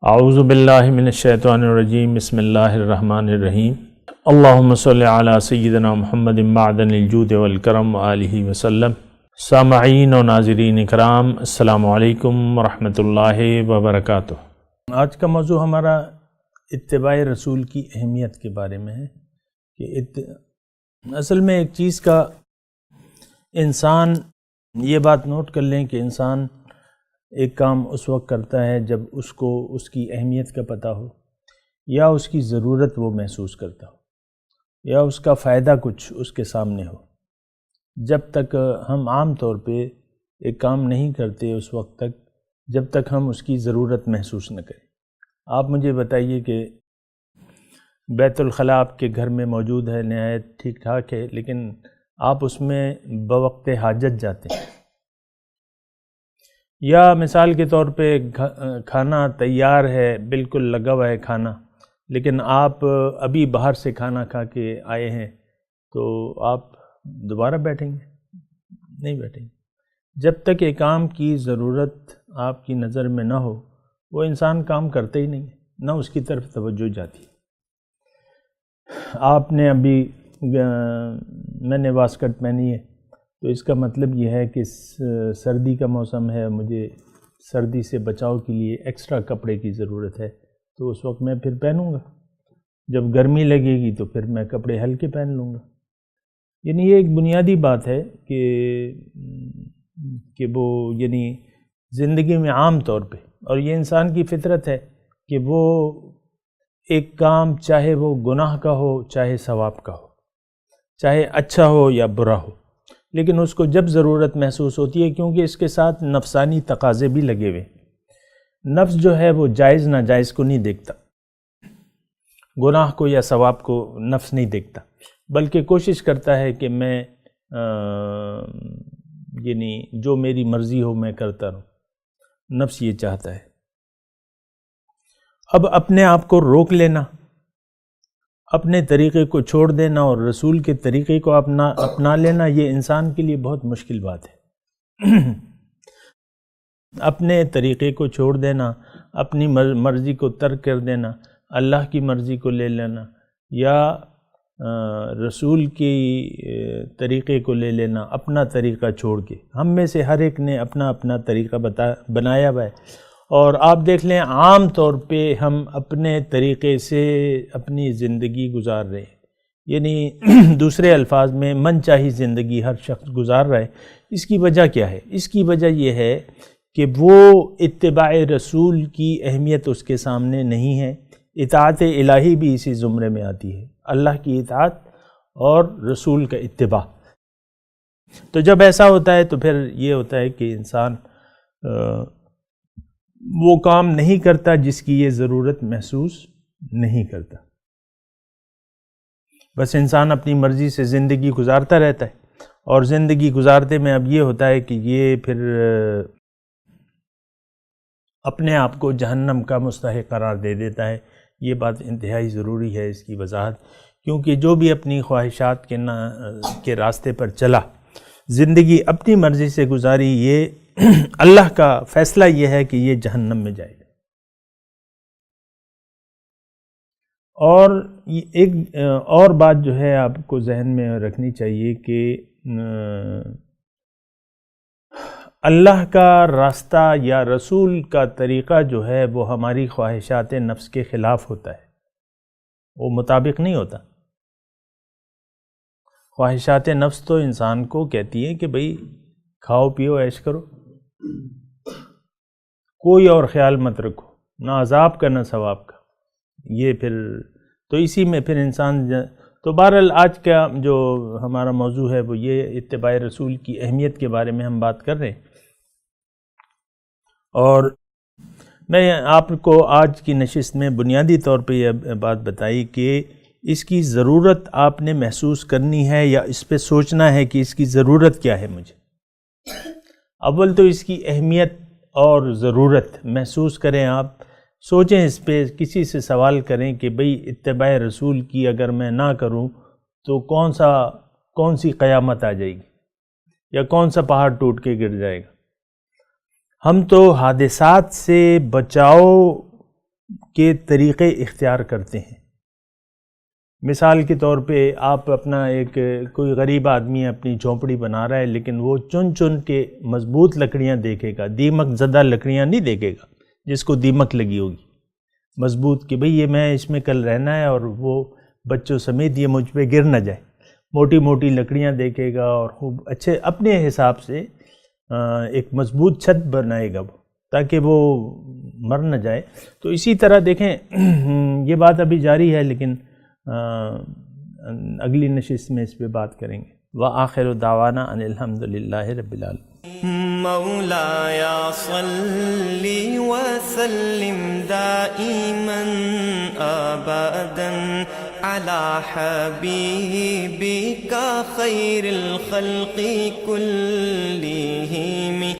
اعوذ باللہ من الشیطان الرجیم بسم اللہ الرحمن الرحیم اللہم صلی علی سیدنا محمد معدن الجود والکرم وآلہ وسلم۔ سامعین و ناظرین اکرام، السلام علیکم ورحمۃ اللہ وبرکاتہ۔ آج کا موضوع ہمارا اتباع رسول کی اہمیت کے بارے میں ہے کہ اصل میں ایک چیز کا انسان یہ بات نوٹ کر لیں کہ انسان ایک کام اس وقت کرتا ہے جب اس کو اس کی اہمیت کا پتہ ہو، یا اس کی ضرورت وہ محسوس کرتا ہو، یا اس کا فائدہ کچھ اس کے سامنے ہو۔ جب تک ہم عام طور پہ ایک کام نہیں کرتے اس وقت تک جب تک ہم اس کی ضرورت محسوس نہ کریں۔ آپ مجھے بتائیے کہ بیت الخلاء آپ کے گھر میں موجود ہے، نہایت ٹھیک ٹھاک ہے، لیکن آپ اس میں بوقت حاجت جاتے ہیں، یا مثال کے طور پہ کھانا تیار ہے، بالکل لگا ہوا ہے کھانا، لیکن آپ ابھی باہر سے کھانا کھا کے آئے ہیں تو آپ دوبارہ بیٹھیں گے؟ نہیں بیٹھیں گے۔ جب تک ایک کام کی ضرورت آپ کی نظر میں نہ ہو وہ انسان کام کرتے ہی نہیں، نہ اس کی طرف توجہ جاتی۔ آپ نے ابھی میں نے واسکٹ پہنی ہے تو اس کا مطلب یہ ہے کہ سردی کا موسم ہے، مجھے سردی سے بچاؤ کے لیے ایکسٹرا کپڑے کی ضرورت ہے، تو اس وقت میں پھر پہنوں گا۔ جب گرمی لگے گی تو پھر میں کپڑے ہلکے پہن لوں گا۔ یعنی یہ ایک بنیادی بات ہے کہ وہ یعنی زندگی میں عام طور پہ، اور یہ انسان کی فطرت ہے کہ وہ ایک کام چاہے وہ گناہ کا ہو چاہے ثواب کا ہو، چاہے اچھا ہو یا برا ہو، لیکن اس کو جب ضرورت محسوس ہوتی ہے، کیونکہ اس کے ساتھ نفسانی تقاضے بھی لگے ہوئے۔ نفس جو ہے وہ جائز ناجائز کو نہیں دیکھتا، گناہ کو یا ثواب کو نفس نہیں دیکھتا، بلکہ کوشش کرتا ہے کہ میں یعنی جو میری مرضی ہو میں کرتا رہوں۔ نفس یہ چاہتا ہے۔ اب اپنے آپ کو روک لینا، اپنے طریقے کو چھوڑ دینا اور رسول کے طریقے کو اپنا لینا، یہ انسان کے لیے بہت مشکل بات ہے۔ اپنے طریقے کو چھوڑ دینا، اپنی مرضی کو ترک کر دینا، اللہ کی مرضی کو لے لینا، یا رسول کی طریقے کو لے لینا، اپنا طریقہ چھوڑ کے۔ ہم میں سے ہر ایک نے اپنا اپنا طریقہ بنایا ہوا ہے، اور آپ دیکھ لیں عام طور پہ ہم اپنے طریقے سے اپنی زندگی گزار رہے ہیں، یعنی دوسرے الفاظ میں من چاہی زندگی ہر شخص گزار رہا ہے۔ اس کی وجہ کیا ہے؟ اس کی وجہ یہ ہے کہ وہ اتباع رسول کی اہمیت اس کے سامنے نہیں ہے۔ اطاعت الہی بھی اسی زمرے میں آتی ہے، اللہ کی اطاعت اور رسول کا اتباع۔ تو جب ایسا ہوتا ہے تو پھر یہ ہوتا ہے کہ انسان وہ کام نہیں کرتا جس کی یہ ضرورت محسوس نہیں کرتا، بس انسان اپنی مرضی سے زندگی گزارتا رہتا ہے، اور زندگی گزارتے میں اب یہ ہوتا ہے کہ یہ پھر اپنے آپ کو جہنم کا مستحق قرار دے دیتا ہے۔ یہ بات انتہائی ضروری ہے اس کی وضاحت، کیونکہ جو بھی اپنی خواہشات کے راستے پر چلا، زندگی اپنی مرضی سے گزاری، یہ اللہ کا فیصلہ یہ ہے کہ یہ جہنم میں جائے گا۔ اور ایک اور بات جو ہے آپ کو ذہن میں رکھنی چاہیے کہ اللہ کا راستہ یا رسول کا طریقہ جو ہے وہ ہماری خواہشات نفس کے خلاف ہوتا ہے، وہ مطابق نہیں ہوتا۔ خواہشات نفس تو انسان کو کہتی ہے کہ بھئی کھاؤ پیو عیش کرو، کوئی اور خیال مت رکھو، نہ عذاب کا نہ ثواب کا۔ یہ پھر تو اسی میں پھر انسان تو بہرحال آج کا جو ہمارا موضوع ہے وہ یہ اتباع رسول کی اہمیت کے بارے میں ہم بات کر رہے ہیں، اور میں آپ کو آج کی نشست میں بنیادی طور پہ یہ بات بتائی کہ اس کی ضرورت آپ نے محسوس کرنی ہے، یا اس پہ سوچنا ہے کہ اس کی ضرورت کیا ہے مجھے۔ اول تو اس کی اہمیت اور ضرورت محسوس کریں، آپ سوچیں اس پہ، کسی سے سوال کریں کہ بھئی اتباع رسول کی اگر میں نہ کروں تو کون سی قیامت آ جائے گی، یا کون سا پہاڑ ٹوٹ کے گر جائے گا۔ ہم تو حادثات سے بچاؤ کے طریقے اختیار کرتے ہیں۔ مثال کے طور پہ آپ اپنا کوئی غریب آدمی اپنی جھونپڑی بنا رہا ہے، لیکن وہ چن چن کے مضبوط لکڑیاں دیکھے گا، دیمک زدہ لکڑیاں نہیں دیکھے گا جس کو دیمک لگی ہوگی، مضبوط کہ بھئی یہ میں اس میں کل رہنا ہے اور وہ بچوں سمیت یہ مجھ پہ گر نہ جائے، موٹی موٹی لکڑیاں دیکھے گا اور خوب اچھے اپنے حساب سے ایک مضبوط چھت بنائے گا وہ، تاکہ وہ مر نہ جائے۔ تو اسی طرح دیکھیں یہ بات ابھی جاری ہے، لیکن اگلی نشست میں اس پہ بات کریں گے۔ وآخر دعوانا ان الحمدللہ رب العالمین۔ مولاي صل وسلم دائما ابدا على حبيبك خير الخلق كلهم